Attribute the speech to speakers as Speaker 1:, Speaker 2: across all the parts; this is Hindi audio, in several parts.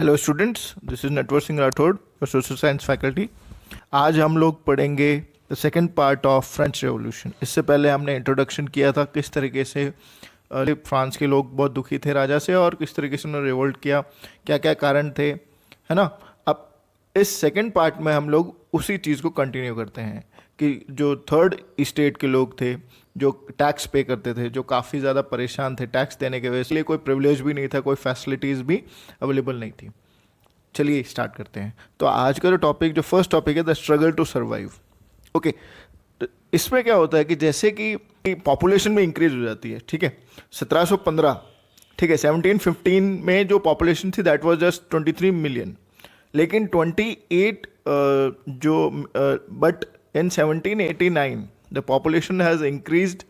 Speaker 1: Hello students, this is Natwar Singh Rathore, social science faculty. आज हम लोग पढ़ेंगे the second part of French revolution. इससे पहले हमने इंट्रोडक्शन किया था किस तरीके से फ्रांस के लोग बहुत दुखी थे राजा से और किस तरीके से उन्होंने रिवोल्ट किया, क्या क्या कारण थे, है ना। अब इस सेकंड पार्ट में हम लोग उसी चीज़ को कंटिन्यू करते हैं कि जो थर्ड स्टेट के लोग थे, जो टैक्स पे करते थे, जो काफ़ी ज़्यादा परेशान थे टैक्स देने के वजह से, इसलिए कोई प्रिविलेज भी नहीं था, कोई फैसिलिटीज़ भी अवेलेबल नहीं थी। चलिए स्टार्ट करते हैं। तो आज का जो टॉपिक, जो फर्स्ट टॉपिक है, the struggle to survive. Okay, इसमें क्या होता है कि जैसे कि पॉपुलेशन में इंक्रीज हो जाती है, ठीक है। 1715, ठीक है, 1715 में जो पॉपुलेशन थी दैट वाज जस्ट 23 मिलियन, लेकिन 28 but in 1789 the population has increased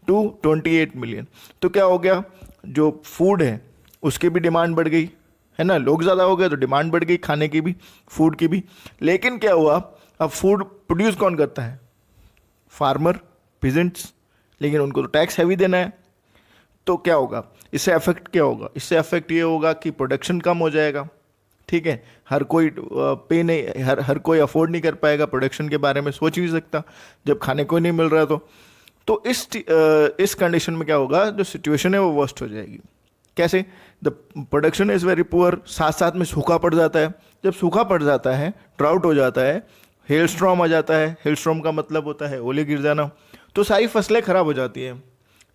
Speaker 1: to 28 million. तो क्या हो गया, जो फूड है उसकी भी डिमांड बढ़ गई, है ना। लोग ज़्यादा हो गए तो डिमांड बढ़ गई खाने की भी, फूड की भी। लेकिन क्या हुआ, अब फूड प्रोड्यूस कौन करता है? फार्मर, पीजेंट्स, लेकिन उनको तो टैक्स हैवी देना है। तो क्या होगा, इससे अफेक्ट क्या होगा? इससे अफेक्ट ये होगा कि प्रोडक्शन कम हो जाएगा, ठीक है। हर कोई पे नहीं, हर कोई अफोर्ड नहीं कर पाएगा, प्रोडक्शन के बारे में सोच ही नहीं सकता जब खाने को नहीं मिल रहा। तो इस कंडीशन में क्या होगा, जो सिचुएशन है वो वर्स्ट हो जाएगी। कैसे? The production is very poor, साथ साथ में सूखा पड़ जाता है। जब सूखा पड़ जाता है, ड्राउट हो जाता है, हेल स्ट्रॉम आ जाता है। हेल स्ट्रॉम का मतलब होता है ओले गिर जाना, तो सारी फसलें खराब हो जाती हैं,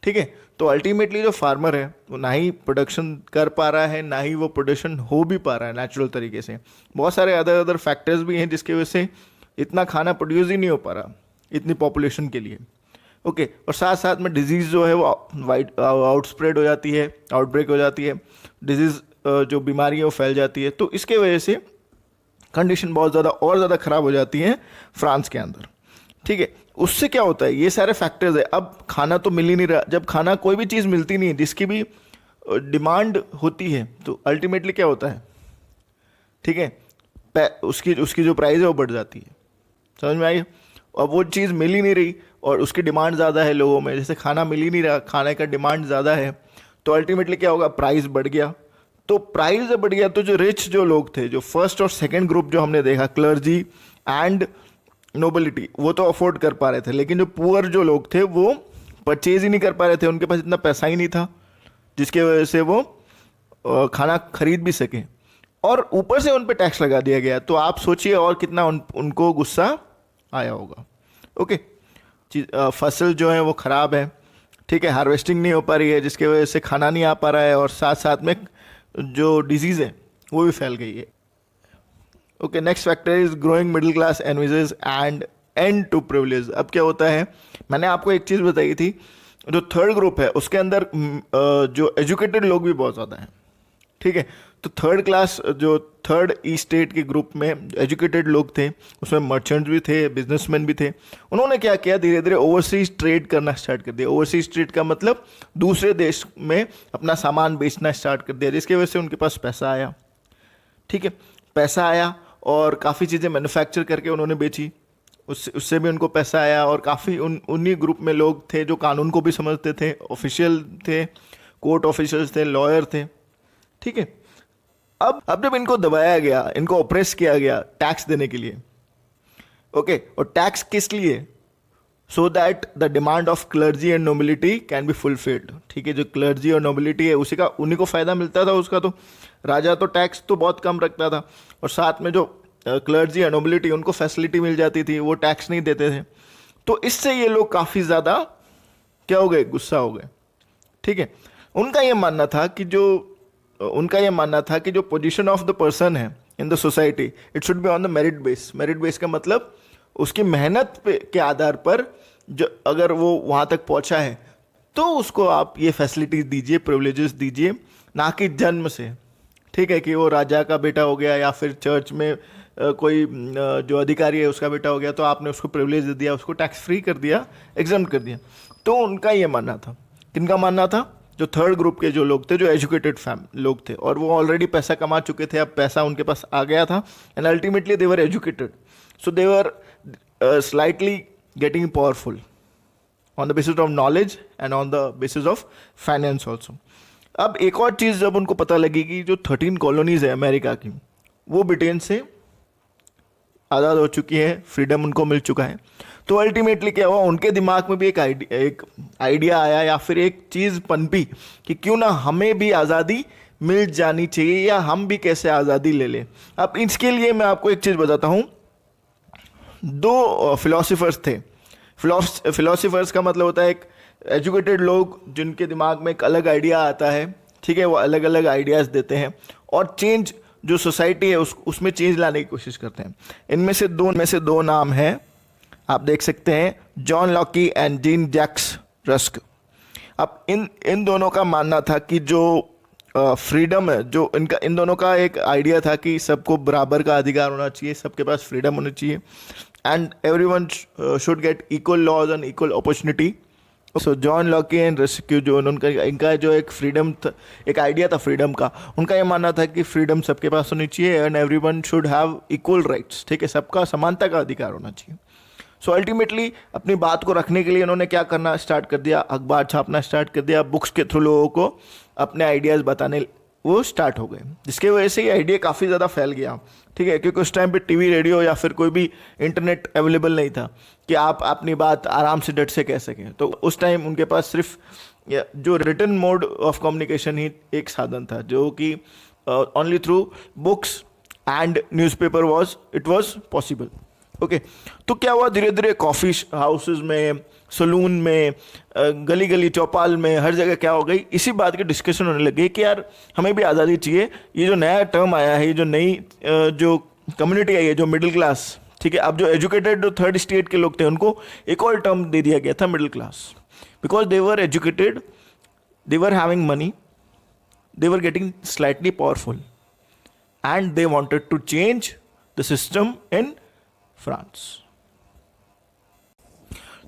Speaker 1: ठीक है। तो अल्टीमेटली जो फार्मर है वो ना ही प्रोडक्शन कर पा रहा है, ना ही वो प्रोडक्शन हो भी पा रहा है नेचुरल तरीके से। बहुत सारे अदर फैक्टर्स भी हैं जिसकी वजह से इतना खाना प्रोड्यूस ही नहीं हो पा रहा इतनी पॉपुलेशन के लिए। ओके, और साथ साथ में डिजीज़ जो है वो आउटस्प्रेड हो जाती है, आउटब्रेक हो जाती है, डिजीज़ जो बीमारी है वो फैल जाती है। तो इसके वजह से कंडीशन बहुत ज़्यादा और ज़्यादा ख़राब हो जाती है फ्रांस के अंदर, ठीक है। उससे क्या होता है, ये सारे फैक्टर्स है। अब खाना तो मिल ही नहीं रहा, जब खाना कोई भी चीज़ मिलती नहीं है जिसकी भी डिमांड होती है, तो अल्टीमेटली क्या होता है, ठीक है, उसकी जो प्राइस है वो बढ़ जाती है। समझ में आई? अब वो चीज़ मिल ही नहीं रही और उसकी डिमांड ज़्यादा है लोगों में, जैसे खाना मिल ही नहीं रहा, खाने का डिमांड ज़्यादा है, तो अल्टीमेटली क्या होगा, प्राइस बढ़ गया। तो प्राइस जब बढ़ गया तो जो रिच जो लोग थे, जो फर्स्ट और सेकंड ग्रुप जो हमने देखा, क्लर्जी एंड नोबिलिटी, वो तो अफोर्ड कर पा रहे थे, लेकिन जो पुअर जो लोग थे वो परचेज ही नहीं कर पा रहे थे, उनके पास इतना पैसा ही नहीं था जिसके वजह से वो खाना खरीद भी सके, और ऊपर से उन पे टैक्स लगा दिया गया। तो आप सोचिए और कितना उनको गुस्सा आया होगा। ओके, फसल जो है वो ख़राब है, ठीक है, हार्वेस्टिंग नहीं हो पा रही है जिसकी वजह से खाना नहीं आ पा रहा है, और साथ साथ में जो डिजीज़ है वो भी फैल गई है। Okay, next factor is growing middle class envisages and end to privilege. अब क्या होता है, मैंने आपको एक चीज़ बताई थी, जो थर्ड ग्रुप है उसके अंदर जो एजुकेटेड लोग भी बहुत ज़्यादा हैं, ठीक है। तो थर्ड क्लास, जो थर्ड ई स्टेट के ग्रुप में एजुकेटेड लोग थे, उसमें मर्चेंट्स भी थे, बिजनेसमैन भी थे। उन्होंने क्या किया, धीरे धीरे ओवरसीज ट्रेड करना स्टार्ट कर दिया। ओवरसीज ट्रेड का मतलब दूसरे देश में अपना सामान बेचना स्टार्ट कर दिया, जिसकी वजह से उनके पास पैसा आया, ठीक है। पैसा आया और काफ़ी चीज़ें मैन्युफैक्चर करके उन्होंने बेची, उससे भी उनको पैसा आया। और काफ़ी उन्हीं ग्रुप में लोग थे जो कानून को भी समझते थे, ऑफिशियल थे, कोर्ट ऑफिशियल्स थे, लॉयर थे, ठीक है। अब जब इनको दबाया गया, इनको ऑप्रेस किया गया टैक्स देने के लिए, ओके, और टैक्स किस लिए? So that the demand of clergy and nobility can be fulfilled, ठीक है। जो क्लर्जी और नोबिलिटी है उन्हीं को फ़ायदा मिलता था उसका। तो राजा तो टैक्स तो बहुत कम रखता था, और साथ में जो क्लर्जी और नोबिलिटी उनको फैसिलिटी मिल जाती थी, वो टैक्स नहीं देते थे। तो इससे ये लोग काफ़ी ज़्यादा क्या हो गए, गुस्सा हो गए, ठीक है। उनका ये मानना था कि जो पोजीशन ऑफ द पर्सन है in the society, it should be on the merit base. Merit base का मतलब उसकी मेहनत के आधार पर जो अगर वो वहाँ तक पहुँचा है तो उसको आप ये फैसिलिटीज दीजिए, प्रिविलेजेस दीजिए, ना कि जन्म से, ठीक है। कि वो राजा का बेटा हो गया या फिर चर्च में कोई जो अधिकारी है उसका बेटा हो गया, तो आपने उसको प्रिविलेज दे दिया, उसको टैक्स फ्री कर दिया, एग्जम्प्ट कर दिया। तो उनका ये मानना था। किनका मानना था? जो थर्ड ग्रुप के जो लोग थे, जो एजुकेटेड लोग थे, और वो ऑलरेडी पैसा कमा चुके थे, अब पैसा उनके पास आ गया था, and ultimately they were educated, so they were slightly getting powerful on the basis of knowledge and on the basis of finance also. अब एक और चीज़ जब उनको पता लगी कि जो 13 कॉलोनीज है अमेरिका की, वो ब्रिटेन से आज़ाद हो चुकी है, फ्रीडम उनको मिल चुका है, तो अल्टीमेटली क्या हुआ, उनके दिमाग में भी एक आइडिया आया या फिर एक चीज़ पनपी कि क्यों ना हमें भी आज़ादी मिल जानी चाहिए, या हम भी कैसे आज़ादी ले लें। अब इसके लिए मैं आपको एक चीज़ बताता हूँ। दो फिलोसफर्स थे। फिलोसफर्स का मतलब होता है एक एजुकेटेड लोग जिनके दिमाग में एक अलग आइडिया आता है, ठीक है, वो अलग अलग आइडियाज़ देते हैं और चेंज जो सोसाइटी है उसमें चेंज लाने की कोशिश करते हैं। इनमें से दो नाम हैं, आप देख सकते हैं, John Locke and Jean Jacques Rousseau. अब इन दोनों का मानना था कि जो फ्रीडम है, जो इन दोनों का एक आइडिया था कि सबको बराबर का अधिकार होना चाहिए, सबके पास फ्रीडम होनी चाहिए, and everyone should get equal laws and equal opportunity. So John Locke and Rousseau जो इनका जो एक फ्रीडम एक आइडिया था फ्रीडम का, उनका ये मानना था कि फ्रीडम सबके पास होनी चाहिए and everyone should have equal rights, ठीक है, सबका समानता का अधिकार होना चाहिए। सो अल्टीमेटली अपनी बात को रखने के लिए उन्होंने क्या करना स्टार्ट कर दिया, अखबार छापना स्टार्ट कर दिया, बुक्स के थ्रू लोगों को अपने आइडियाज़ बताने वो स्टार्ट हो गए, जिसके वजह से ये आइडिया काफ़ी ज़्यादा फैल गया, ठीक है, क्योंकि उस टाइम पे टीवी रेडियो या फिर कोई भी इंटरनेट अवेलेबल नहीं था कि आप अपनी बात आराम से डट से कह सकें। तो उस टाइम उनके पास सिर्फ जो रिटन मोड ऑफ कम्युनिकेशन ही एक साधन था, जो कि only through books and newspaper it was possible. Okay, तो क्या हुआ, धीरे धीरे कॉफ़ी हाउसेज में, सलून में, गली गली चौपाल में, हर जगह क्या हो गई, इसी बात की डिस्कशन होने लगी कि यार हमें भी आज़ादी चाहिए। ये जो नया टर्म आया है, ये जो नई जो कम्युनिटी आई है, जो मिडिल क्लास, ठीक है, अब जो एजुकेटेड जो थर्ड स्टेट के लोग थे उनको एक और टर्म दे दिया गया था, middle class, because they were educated, they were having money, they were getting slightly powerful and they wanted to change the system in France.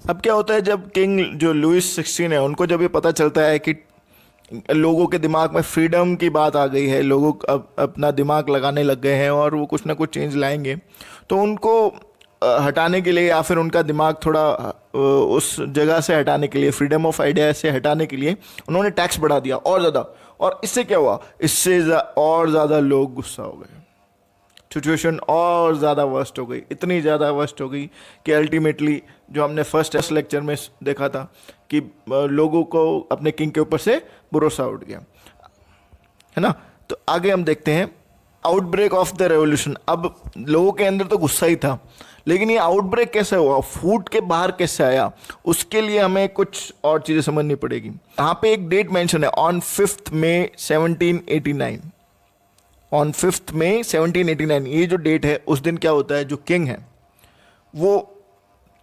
Speaker 1: अब क्या होता है, जब किंग जो लुइस 16 है, उनको जब ये पता चलता है कि लोगों के दिमाग में फ्रीडम की बात आ गई है, लोग अब अपना दिमाग लगाने लग गए हैं और वो कुछ ना कुछ चेंज लाएंगे, तो उनको हटाने के लिए या फिर उनका दिमाग थोड़ा उस जगह से हटाने के लिए, फ्रीडम ऑफ आइडिया से हटाने के लिए उन्होंने टैक्स बढ़ा दिया और ज़्यादा। और इससे क्या हुआ, इससे और ज़्यादा लोग गुस्सा हो गए, सिचुएशन और ज़्यादा वर्स्ट हो गई, इतनी ज़्यादा वर्स्ट हो गई कि अल्टीमेटली जो हमने फर्स्ट लेक्चर में देखा था कि लोगों को अपने किंग के ऊपर से भरोसा उठ गया, है ना। तो आगे हम देखते हैं आउटब्रेक ऑफ द रेवोल्यूशन। अब लोगों के अंदर तो गुस्सा ही था, लेकिन ये आउटब्रेक कैसे हुआ, फूट के बाहर कैसे आया, उसके लिए हमें कुछ और चीज़ें समझनी पड़ेगी। यहाँ पे एक डेट मेंशन है, ऑन 5 मई 1789, ऑन 5 मई 1789, ये जो डेट है, उस दिन क्या होता है, जो किंग है वो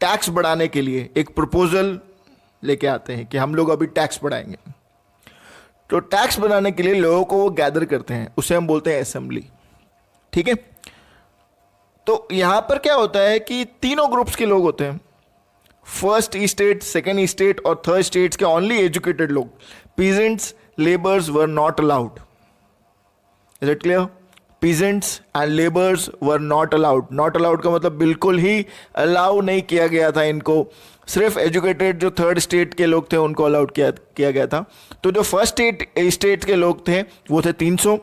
Speaker 1: टैक्स बढ़ाने के लिए एक प्रपोजल लेके आते हैं कि हम लोग अभी टैक्स बढ़ाएंगे। तो टैक्स बढ़ाने के लिए लोगों को वो गैदर करते हैं, उसे हम बोलते हैं असेंबली, ठीक है। तो यहां पर क्या होता है कि तीनों ग्रुप्स के लोग होते हैं, फर्स्ट स्टेट, सेकेंड स्टेट और थर्ड स्टेट्स के ओनली एजुकेटेड लोग, peasants, labours were not allowed. Is it clear? Peasants and laborers were not allowed. Not allowed का मतलब बिल्कुल ही अलाउ नहीं किया गया था इनको, सिर्फ एजुकेटेड जो थर्ड स्टेट के लोग थे उनको अलाउड किया गया था। तो जो फर्स्ट स्टेट के लोग थे वो थे 300,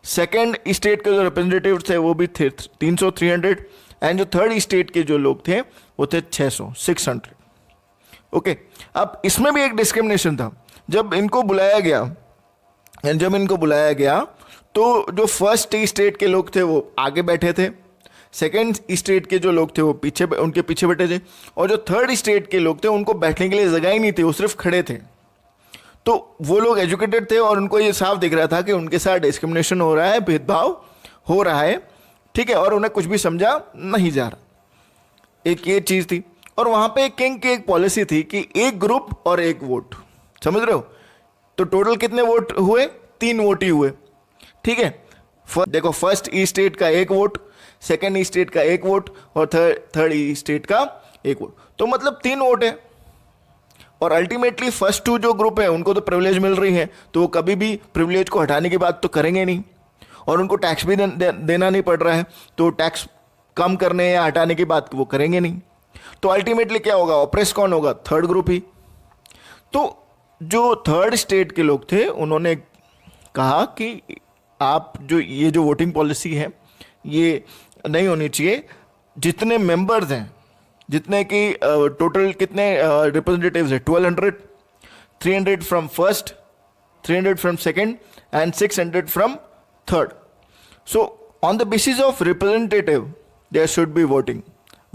Speaker 1: सेकेंड स्टेट के जो रिप्रेजेंटेटिव थे वो भी थे 300 300, एंड जो थर्ड स्टेट के जो लोग थे वो थे 600। ओके, अब इसमें भी एक डिस्क्रिमिनेशन था। जब इनको बुलाया गया तो जो फर्स्ट स्टेट के लोग थे वो आगे बैठे थे, सेकेंड स्टेट के जो लोग थे वो उनके पीछे बैठे थे, और जो थर्ड स्टेट के लोग थे उनको बैठने के लिए जगह ही नहीं थी, वो सिर्फ खड़े थे। तो वो लोग एजुकेटेड थे और उनको ये साफ दिख रहा था कि उनके साथ डिस्क्रिमिनेशन हो रहा है, भेदभाव हो रहा है, ठीक है, और उन्हें कुछ भी समझा नहीं जा रहा। एक ये चीज़ थी। और वहाँ पे किंग की एक पॉलिसी थी कि एक ग्रुप और एक वोट, समझ रहे हो। तो टोटल कितने वोट हुए, 3 वोट ही हुए, ठीक है। देखो, फर्स्ट स्टेट का 1 वोट, सेकेंड स्टेट का 1 वोट और थर्ड स्टेट का 1 वोट, तो मतलब 3 वोट है। और अल्टीमेटली फर्स्ट 2 जो ग्रुप है उनको तो प्रिविलेज मिल रही है, तो वो कभी भी प्रिविलेज को हटाने की बात तो करेंगे नहीं, और उनको टैक्स भी देना नहीं पड़ रहा है, तो टैक्स कम करने या हटाने की बात वो करेंगे नहीं। तो अल्टीमेटली क्या होगा, ऑप्रेस कौन होगा, थर्ड ग्रुप ही। तो जो थर्ड स्टेट के लोग थे उन्होंने कहा कि आप जो ये जो वोटिंग पॉलिसी है ये नहीं होनी चाहिए। जितने मेंबर्स हैं, जितने कि टोटल कितने रिप्रेजेंटेटिव्स है, 1200, 300 from first, 300 from second and 600 from third. So on the basis of representative there should be voting,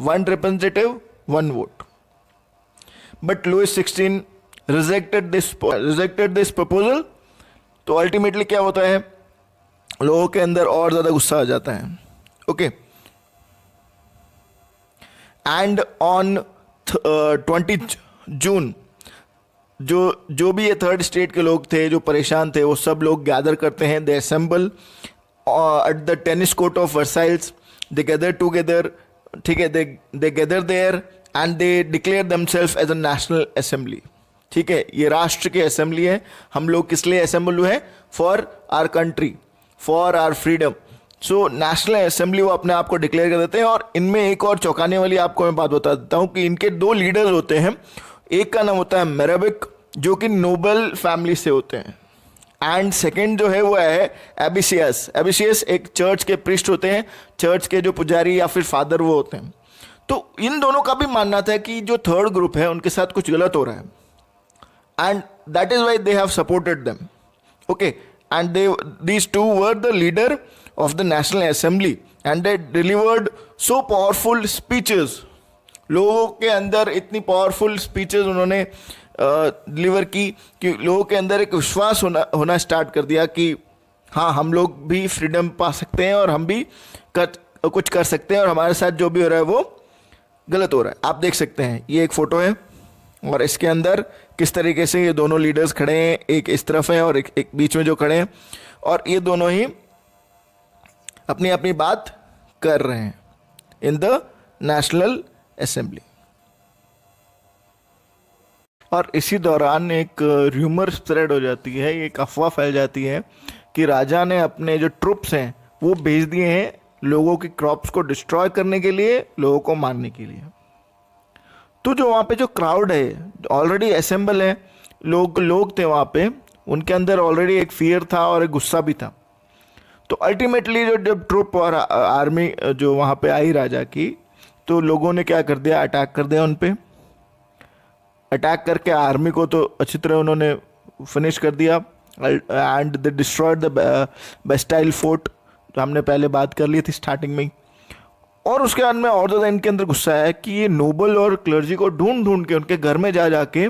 Speaker 1: 1 representative 1 vote. But Louis XVI rejected this proposal. तो अल्टीमेटली क्या होता है, लोगों के अंदर और ज़्यादा गुस्सा आ जाता है। ओके, एंड ऑन 20 जून जो भी ये थर्ड स्टेट के लोग थे जो परेशान थे, वो सब लोग गैदर करते हैं। They assemble at the tennis court of Versailles, they gather together, ठीक है, they gather there and they declare themselves as a national assembly. ठीक है, ये राष्ट्र की असेंबली है। हम लोग किस लिए असेंबल हुए हैं? For our country, for our freedom. So national assembly वो अपने आप को डिक्लेयर कर देते हैं। और इनमें एक और चौंकाने वाली आपको मैं बात बता देता हूँ कि इनके 2 लीडर्स होते हैं। एक का नाम होता है मेरेबिक, जो कि नोबल फैमिली से होते हैं, एंड सेकेंड जो है वो है एबिसियस। एबिसियस एक चर्च के प्रीस्ट होते हैं, चर्च के जो पुजारी या फिर फादर वो होते हैं। तो इन दोनों का भी मानना था कि जो थर्ड ग्रुप है उनके साथ कुछ गलत हो रहा है, and that is why they have supported them. Okay, and these two were the leader of the National Assembly and they delivered so powerful speeches. लोगों के अंदर इतनी पावरफुल स्पीचेस उन्होंने डिलीवर की कि लोगों के अंदर एक विश्वास होना स्टार्ट कर दिया कि हाँ, हम लोग भी फ्रीडम पा सकते हैं और हम भी कुछ कर सकते हैं और हमारे साथ जो भी हो रहा है वो गलत हो रहा है। आप देख सकते हैं, ये एक फ़ोटो है और इसके अंदर किस तरीके से ये दोनों लीडर्स खड़े हैं, एक इस तरफ है और एक बीच में जो खड़े हैं, और ये दोनों ही अपनी अपनी बात कर रहे हैं इन द नेशनल असेंबली। और इसी दौरान एक र्यूमर स्प्रेड हो जाती है, एक अफवाह फैल जाती है कि राजा ने अपने जो ट्रुप्स हैं वो भेज दिए हैं लोगों की क्रॉप्स को डिस्ट्रॉय करने के लिए, लोगों को मारने के लिए। तो जो वहाँ पे जो क्राउड है ऑलरेडी असेंबल है, लोग थे वहाँ पे, उनके अंदर ऑलरेडी एक फियर था और एक गुस्सा भी था। तो अल्टीमेटली जब ट्रुप और आर्मी जो वहाँ पे आई राजा की, तो लोगों ने क्या कर दिया, अटैक कर दिया उन पे। अटैक करके आर्मी को तो अच्छी तरह उन्होंने फिनिश कर दिया and they destroyed the Bastille fort, जो हमने पहले बात कर ली थी स्टार्टिंग में। और उसके बाद में और ज़्यादा इनके अंदर गुस्सा है कि ये नोबल और क्लर्जी को ढूंढ के उनके घर में जा के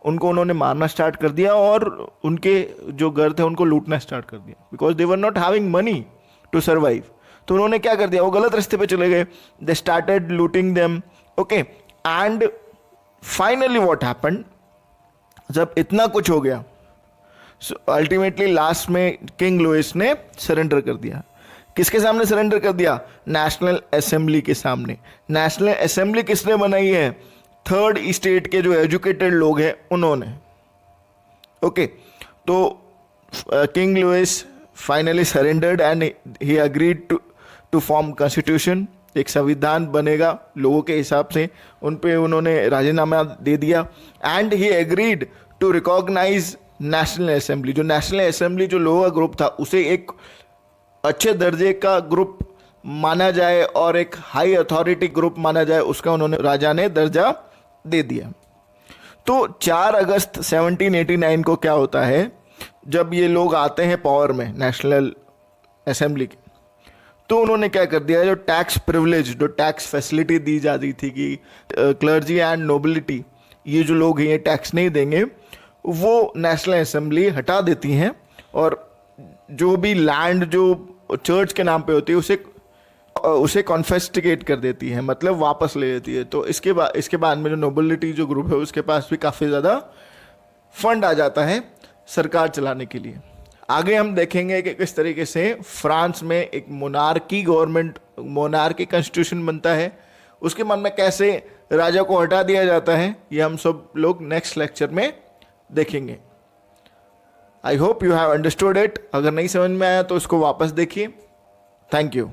Speaker 1: उनको उन्होंने मारना स्टार्ट कर दिया और उनके जो घर थे उनको लूटना स्टार्ट कर दिया, because they were not having money to survive. तो उन्होंने क्या कर दिया, वो गलत रास्ते पे चले गए, they started looting them. Okay, and finally what happened, जब इतना कुछ हो गया, अल्टीमेटली लास्ट में किंग लुइस ने सरेंडर कर दिया। किसके सामने सरेंडर कर दिया? नेशनल असेंबली के सामने। नेशनल असेंबली किसने बनाई है? थर्ड स्टेट के जो एजुकेटेड लोग हैं उन्होंने। ओके, तो king Louis finally surrendered and he agreed to form constitution. एक संविधान बनेगा लोगों के हिसाब से, उन पे उन्होंने राजीनामा दे दिया and he agreed to recognise national assembly. जो नेशनल असेंबली जो लोगों का ग्रुप था उसे एक अच्छे दर्जे का ग्रुप माना जाए और एक हाई अथॉरिटी ग्रुप माना जाए, उसका उन्होंने राजा ने दर्जा दे दिया। तो 4 अगस्त 1789 को क्या होता है, जब ये लोग आते हैं पावर में नेशनल असेंबली के, तो उन्होंने क्या कर दिया, जो टैक्स प्रिविलेज, जो टैक्स फैसिलिटी दी जाती थी कि क्लर्जी एंड नोबिलिटी, ये जो लोग हैं ये टैक्स नहीं देंगे, वो नेशनल असेंबली हटा देती हैं और जो भी लैंड जो चर्च के नाम पे होती है उसे कॉन्फिस्केट कर देती है, मतलब वापस ले लेती है। तो इसके बाद में जो नोबिलिटी जो ग्रुप है उसके पास भी काफ़ी ज़्यादा फंड आ जाता है सरकार चलाने के लिए। आगे हम देखेंगे कि किस तरीके से फ्रांस में एक मोनार्की गवर्नमेंट, मोनार्की कॉन्स्टिट्यूशन बनता है, उसके मन में कैसे राजा को हटा दिया जाता है, ये हम सब लोग नेक्स्ट लेक्चर में देखेंगे। I hope you have understood it. अगर नहीं समझ में आया तो इसको वापस देखिए। Thank you.